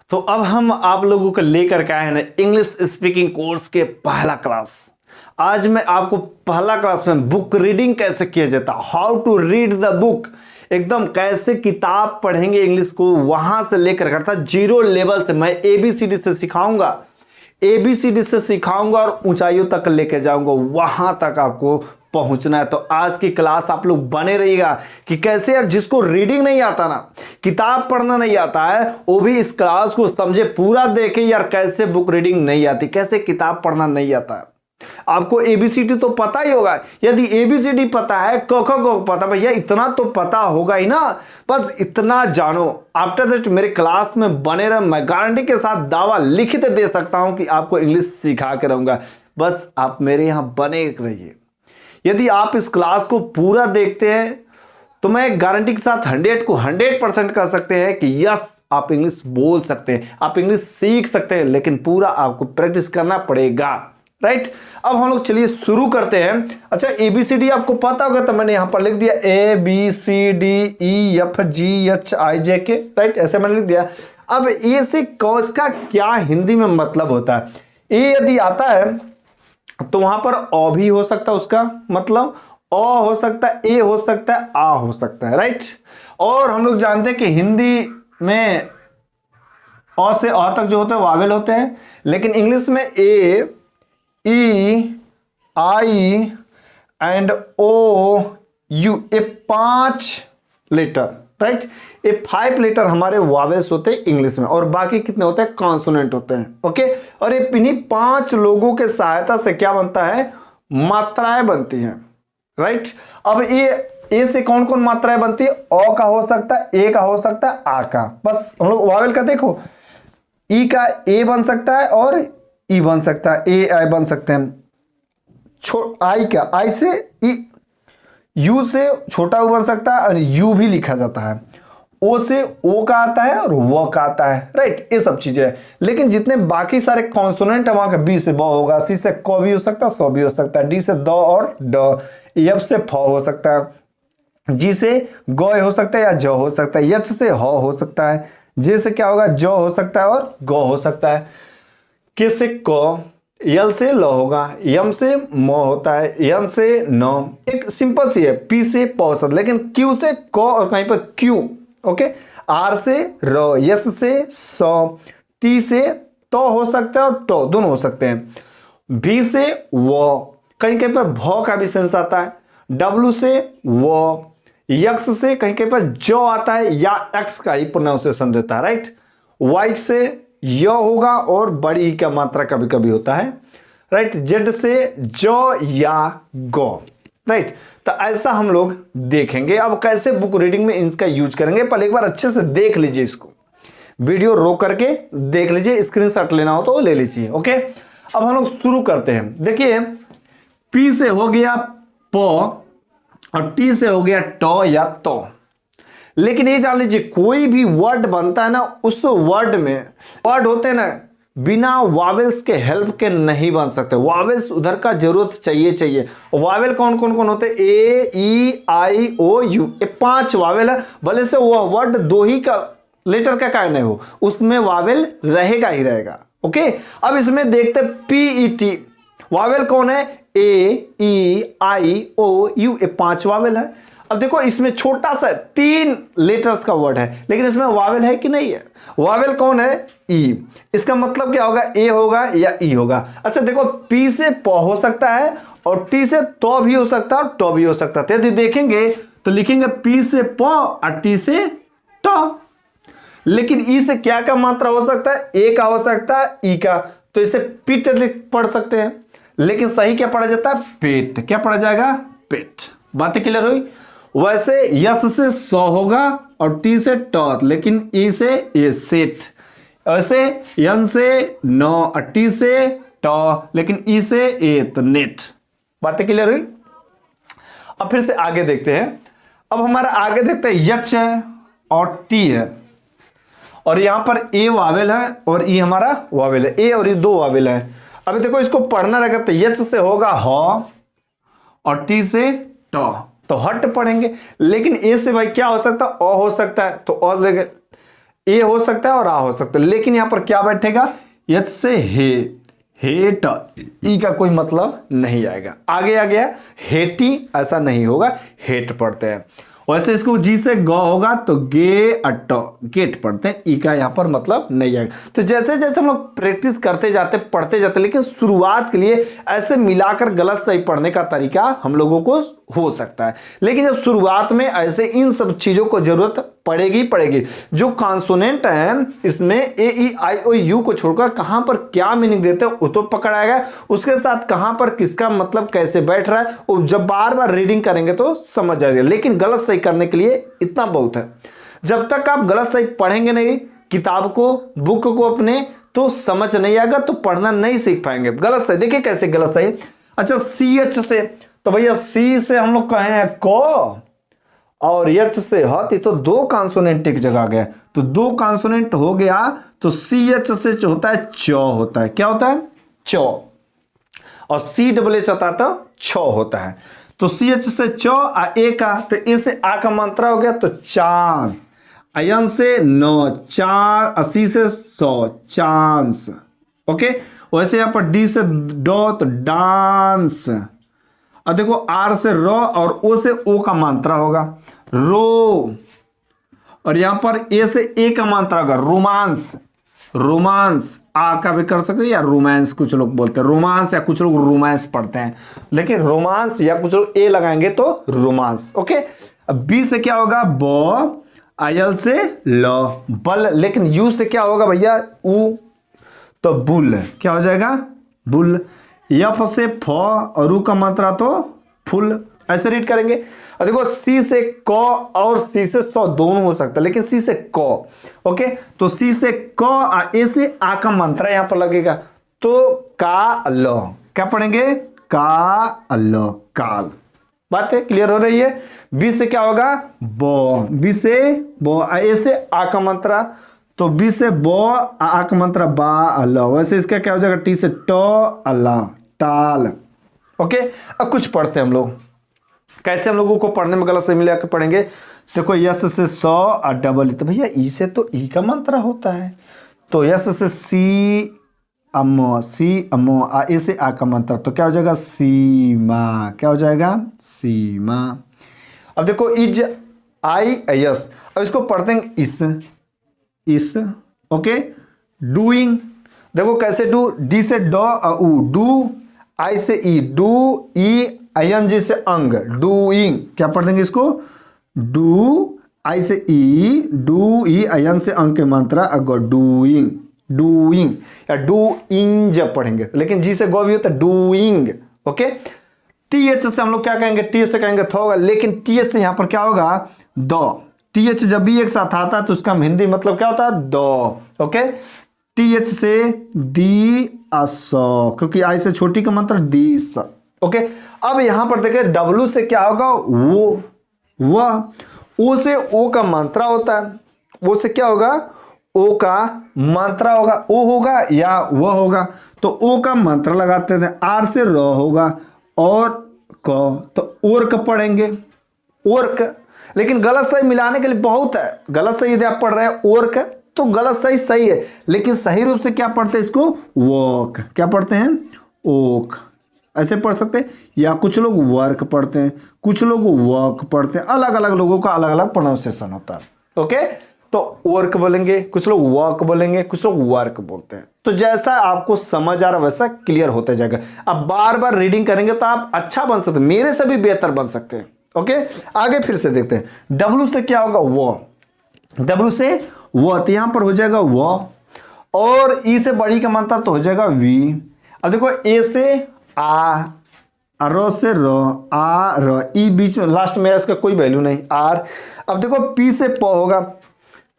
तो अब हम आप लोगों को लेकर के आए हैं इंग्लिश स्पीकिंग कोर्स के पहला क्लास। आज मैं आपको पहला क्लास में बुक रीडिंग कैसे किया जाता, how to read the book, एकदम कैसे किताब पढ़ेंगे इंग्लिश को, वहां से लेकर करता जीरो लेवल से मैं एबीसीडी से सिखाऊंगा, एबीसीडी से सिखाऊंगा और ऊंचाइयों तक लेके जाऊंगा, वहां तक आपको पहुंचना है। तो आज की क्लास आप लोग बने रहिएगा कि कैसे यार जिसको रीडिंग नहीं आता ना, किताब पढ़ना नहीं आता है, वो भी इस क्लास को समझे, पूरा देखे यार कैसे बुक रीडिंग नहीं आती, कैसे किताब पढ़ना नहीं आता है। आपको एबीसीडी तो पता ही होगा, यदि एबीसीडी पता है, क ख ग पता, भैया इतना तो पता होगा ही ना, बस इतना जानो। आफ्टर दैट मेरे क्लास में बने रहे, मैं गारंटी के साथ दावा लिखित दे सकता हूं कि आपको इंग्लिश सिखा के रहूंगा, बस आप मेरे यहां बने रहिए। यदि आप इस क्लास को पूरा देखते हैं तो मैं गारंटी के साथ 100 को 100% कर सकते हैं कि यस आप इंग्लिश बोल सकते हैं, आप इंग्लिश सीख सकते हैं, लेकिन पूरा आपको प्रैक्टिस करना पड़ेगा। राइट, अब हम लोग चलिए शुरू करते हैं। अच्छा, एबीसीडी आपको पता होगा, तो मैंने यहां पर लिख दिया ABCDEFGHIJK, राइट, ऐसे मैंने लिख दिया। अब ए से कॉज का क्या हिंदी में मतलब होता है, ए यदि आता है तो वहां पर अ भी हो सकता है, उसका मतलब अ हो सकता है, ए हो सकता है, आ हो सकता है, राइट। और हम लोग जानते हैं कि हिंदी में अ से अ तक जो होते हैं वावेल होते हैं, लेकिन इंग्लिश में ए, ई, आई एंड ओ, यू, ये 5 लेटर, राइट, ये 5 लेटर हमारे वावेल्स होते हैं इंग्लिश में, और बाकी कितने होते हैं, कॉन्सोनेंट होते हैं। ओके, और ये इन्हीं 5 लोगों के सहायता से क्या बनता है, मात्राएं बनती हैं। राइट, अब ये ए से कौन कौन मात्राएं बनती है, अ का हो सकता है, ए का हो सकता है, आ का, बस हम लोग वावेल का देखो, ई का ए बन सकता है और ई बन सकता है, ए आई बन सकते हैं। आई का, आई से ई, यू से छोटा u बन सकता है और यू भी लिखा जाता है, ओ से ओ का आता है और व का आता है, राइट, ये सब चीजें। लेकिन जितने बाकी सारे कॉन्सोनेंट है वहां का, बी से ब होगा, सी से क भी हो सकता है, स भी हो सकता है, डी से द और ड, एफ से फ हो सकता है, जी से ग हो सकता है या ज हो सकता है, एच से ह हो सकता है, जे से क्या होगा, ज हो सकता है और ग हो सकता है, के से क, यल से ल होगा, यम से म होता है, यन से न, एक सिंपल सी है, पी से प, लेकिन क्यू से क और कहीं पर क्यू, ओके, आर से र, यस से स, टी से तो हो सकता है और टो दोनों हो सकते हैं, भी से व, कहीं कहीं पर भ का भी सेंस आता है, डब्ल्यू से व, यक्स से कहीं कहीं पर जो आता है या एक्स का ही प्रोनाउंसिएशन देता है, राइट, वाइट से य होगा और बड़ी का मात्रा कभी कभी होता है, राइट, जेड से जो या गो, राइट। तो ऐसा हम लोग देखेंगे। अब कैसे बुक रीडिंग में इनका यूज करेंगे, पहले एक बार अच्छे से देख लीजिए, इसको वीडियो रोक करके देख लीजिए, स्क्रीनशॉट लेना हो तो ले लीजिए। ओके, अब हम लोग शुरू करते हैं। देखिए, पी से हो गया प और टी से हो गया ट या तो। लेकिन ये जान लीजिए, कोई भी वर्ड बनता है ना, उस वर्ड में वर्ड होते हैं ना, बिना वावेल्स के हेल्प के नहीं बन सकते, वावेल्स उधर का जरूरत चाहिए। वावेल कौन कौन कौन होते हैं, ए, ई, आई, ओ, यू, ये 5 वावेल है। भले से वो वर्ड 2 ही का लेटर का नहीं हो, उसमें वावेल रहेगा ही रहेगा। ओके, अब इसमें देखते पीईटी, वावेल कौन है, ए, ई, आई, ओ, यू, ये 5 वावेल है। अब देखो, इसमें छोटा सा 3 लेटर्स का वर्ड है, लेकिन इसमें वावेल है कि नहीं है, वावेल कौन है, ई, इसका मतलब क्या होगा, ए होगा या ई होगा। अच्छा देखो, पी से प हो सकता है और टी से तो भी हो सकता है और टो भी हो सकता है। यदि देखेंगे तो लिखेंगे पी से प और टी से ट, लेकिन ई से क्या का मात्रा हो सकता है, ए का हो सकता है, ई का, तो इसे पीट पढ़ सकते हैं, लेकिन सही क्या पढ़ा जाता है, पेट, क्या पढ़ा जाएगा, पेट। बातें क्लियर हुई। वैसे यस से सौ होगा और टी से ट, लेकिन ई से ए, सेट। ऐसे यन से नो और टी से ट, लेकिन ई से ए, तो नेट। बातें क्लियर हुई। अब फिर से आगे देखते हैं। अब हमारा आगे देखते हैं, यच है और टी है, और यहां पर ए वावेल है और ई हमारा वावेल है, ए और ई 2 वावेल है। अभी देखो, इसको पढ़ना रहेगा तो यच से होगा ह और टी से ट, तो हट पढ़ेंगे। लेकिन ए से भाई क्या हो सकता है, अ हो सकता है, तो अ ए हो सकता है और आ हो सकता है, लेकिन यहां पर क्या बैठेगा, एच से हेट, ई का कोई मतलब नहीं आएगा। आगे आ गया हेटी, ऐसा नहीं होगा, हेट पढ़ते हैं। वैसे इसको जी से ग होगा तो गेट पढ़ते हैं, ई का यहां पर मतलब नहीं आएगा। तो जैसे जैसे हम लोग प्रैक्टिस करते जाते पढ़ते जाते, लेकिन शुरुआत के लिए ऐसे मिलाकर गलत सही पढ़ने का तरीका हम लोगों को हो सकता है, लेकिन जब शुरुआत में ऐसे इन सब चीजों को जरूरत पड़ेगी। जो कॉन्सोनेंट है इसमें ए ई आई ओ यू को छोड़कर कहां पर क्या मीनिंग देते हैं वो तो पकड़ आएगा, उसके साथ कहां पर किसका मतलब कैसे बैठ रहा है वो जब बार बार रीडिंग करेंगे तो समझ जाएगा। लेकिन गलत सही करने के लिए इतना बहुत है, जब तक आप गलत सही पढ़ेंगे नहीं किताब को, बुक को अपने, तो समझ नहीं आएगा, तो पढ़ना नहीं सीख पाएंगे। गलत सही देखिए कैसे गलत सही। अच्छा सी एच से, तो भैया सी से हम लोग कहे हैं को, और एच से हत, तो दो कॉन्सोनेंट एक जगह गया, तो दो कॉन्सोनेंट हो गया, तो सी एच से जो होता है चौ होता है, क्या होता है चौ, और सी डबल एच आता है तो छो होता है। तो सी एच से चौ, आ ए का, तो ए से आ का मात्रा हो गया तो चांद, अयन से नौ चार, असी से सौ चांस, ओके। वैसे यहां पर डी से डो तो डांस, और देखो आर से रो और ओ से ओ का मात्रा होगा रो, और यहां पर ए से ए का मात्रा होगा रोमांस, आ का भी कर सकते हैं, या रोमांस कुछ लोग बोलते हैं, रोमांस या कुछ लोग रोमांस पढ़ते हैं, लेकिन रोमांस या कुछ लोग ए लगाएंगे तो रोमांस, ओके। अब बी से क्या होगा ब, आयल से ल बल, लेकिन यू से क्या होगा भैया ऊ, तो बुल, क्या हो जाएगा बुल। यफ से फ और रू का मात्रा तो फुल, ऐसे रीड करेंगे। और देखो सी से क और सी से सौ दोनों हो सकता है, लेकिन सी से क, ओके। तो सी से क, ए से आ का मात्रा यहां पर लगेगा, तो का ल, क्या पढ़ेंगे का ल काल। बात है क्लियर हो रही है। बी से क्या होगा ब, बी से ब, ए से आ का मात्रा, तो बी से ब, आ का मात्रा बा अल, वैसे इसका क्या हो जाएगा टी से ट अल्लाह टाल, ओके। अब कुछ पढ़ते हैं हम लोग, कैसे हम लोगों को पढ़ने में गलत सही मिला के पढ़ेंगे। देखो यस से सौ और डबल, तो भैया ई से तो ई का मात्रा होता है, तो यस से सी अमो, आ ए से आ का मात्रा, तो क्या हो जाएगा सीमा, क्या हो जाएगा सीमा। अब देखो इज आई एस, अब इसको पढ़ते हैं इस, ओके। डूइंग, देखो कैसे डू, डी से डू, आई से ई do, E I N G से अंग डूइंग, क्या पढ़ देंगे इसको डू, आई से ई डू, ई आई एन से अंग के मात्रा अगो डूइंग या डूइंग जब पढ़ेंगे, लेकिन जी से गो भी होता है डूइंग, ओके। टी एच से हम लोग क्या कहेंगे, टी से कहेंगे थो होगा, लेकिन टी एच से यहां पर क्या होगा द, टी एच जब भी एक साथ आता है तो उसका हिंदी मतलब क्या होता है द, ओके। टी एच से दी अस, क्योंकि आई से छोटी का मात्रा दी स, ओके। अब यहां पर देखिए डब्ल्यू से क्या होगा वो, ओ से ओ का मात्रा होता है, वो से क्या होगा ओ का मात्रा होगा, ओ होगा या वह होगा, तो ओ का मात्रा लगाते थे। आर से र होगा और क, तो ओर्क पढ़ेंगे ओर्क, लेकिन गलत सही मिलाने के लिए बहुत है। गलत सही यदि आप पढ़ रहे हैं ओर्क तो गलत सही सही है, लेकिन सही रूप से क्या पढ़ते हैं इसको वॉक, क्या पढ़ते हैं ओक, ऐसे पढ़ सकते हैं, या कुछ लोग वर्क पढ़ते हैं, कुछ लोग वॉक पढ़ते हैं, अलग अलग लोगों का अलग अलग प्रोनाउंसिएशन होता है, ओके। तो वर्क बोलेंगे, कुछ लोग वॉक बोलेंगे, कुछ लोग वर्क बोलते हैं। तो जैसा आपको समझ आ रहा है वैसा क्लियर होता जाएगा। अब बार बार रीडिंग करेंगे तो आप अच्छा बन सकते हैं, मेरे से भी बेहतर बन सकते हैं, ओके। आगे फिर से देखते हैं, डब्ल्यू से क्या होगा वो, डब्ल्यू से वो, तो यहां पर हो जाएगा वो, और ई से बड़ी का मात्रा तो हो जाएगा वी। अब देखो ए से आ, रो से रो, आ रो, ई बीच में लास्ट में इसका कोई वैल्यू नहीं आर। अब देखो पी से प होगा,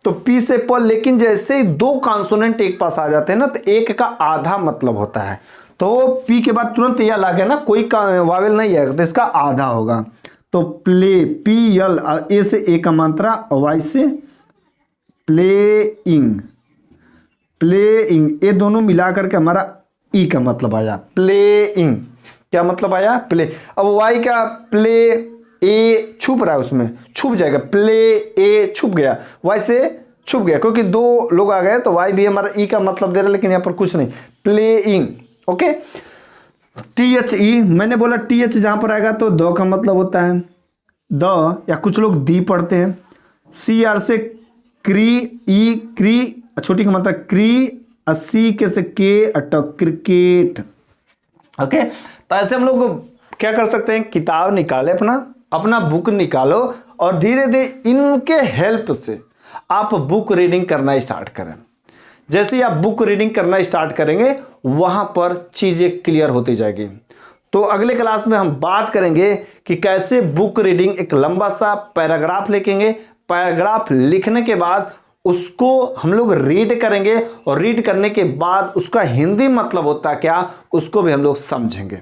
तो पी से प, लेकिन जैसे ही दो कॉन्सोनेंट एक पास आ जाते हैं ना तो एक का आधा मतलब होता है, तो पी के बाद तुरंत यह ला गया ना, कोई वावेल नहीं आएगा तो इसका आधा होगा। तो प्ले, पी एल, ए से ए का मात्रा, वाई से प्लेइंग, ये दोनों मिलाकर के हमारा ई का मतलब आया प्लेइंग, क्या मतलब आया प्ले। अब वाई का प्ले, ए छुप रहा है उसमें, छुप जाएगा, प्ले ए छुप गया, वाई से छुप गया, क्योंकि दो लोग आ गए तो वाई भी हमारा ई का मतलब दे रहा है, लेकिन यहाँ पर कुछ नहीं, प्लेइंग। ओके, THE, मैंने बोला TH जहां पर आएगा तो द का मतलब होता है द, या कुछ लोग दी पढ़ते हैं। CR से क्री, ई क्री, छोटी का मतलब क्री, 80 के से के अटक क्रिकेट। ओके, तो ऐसे हम लोग क्या कर सकते हैं, किताब निकाले, अपना बुक निकालो और धीरे धीरे इनके हेल्प से आप बुक रीडिंग करना स्टार्ट करें। जैसे ही आप बुक रीडिंग करना स्टार्ट करेंगे वहां पर चीजें क्लियर होती जाएगी। तो अगले क्लास में हम बात करेंगे कि कैसे बुक रीडिंग, एक लंबा सा पैराग्राफ लिखेंगे, पैराग्राफ लिखने के बाद उसको हम लोग रीड करेंगे और रीड करने के बाद उसका हिंदी मतलब होता क्या उसको भी हम लोग समझेंगे।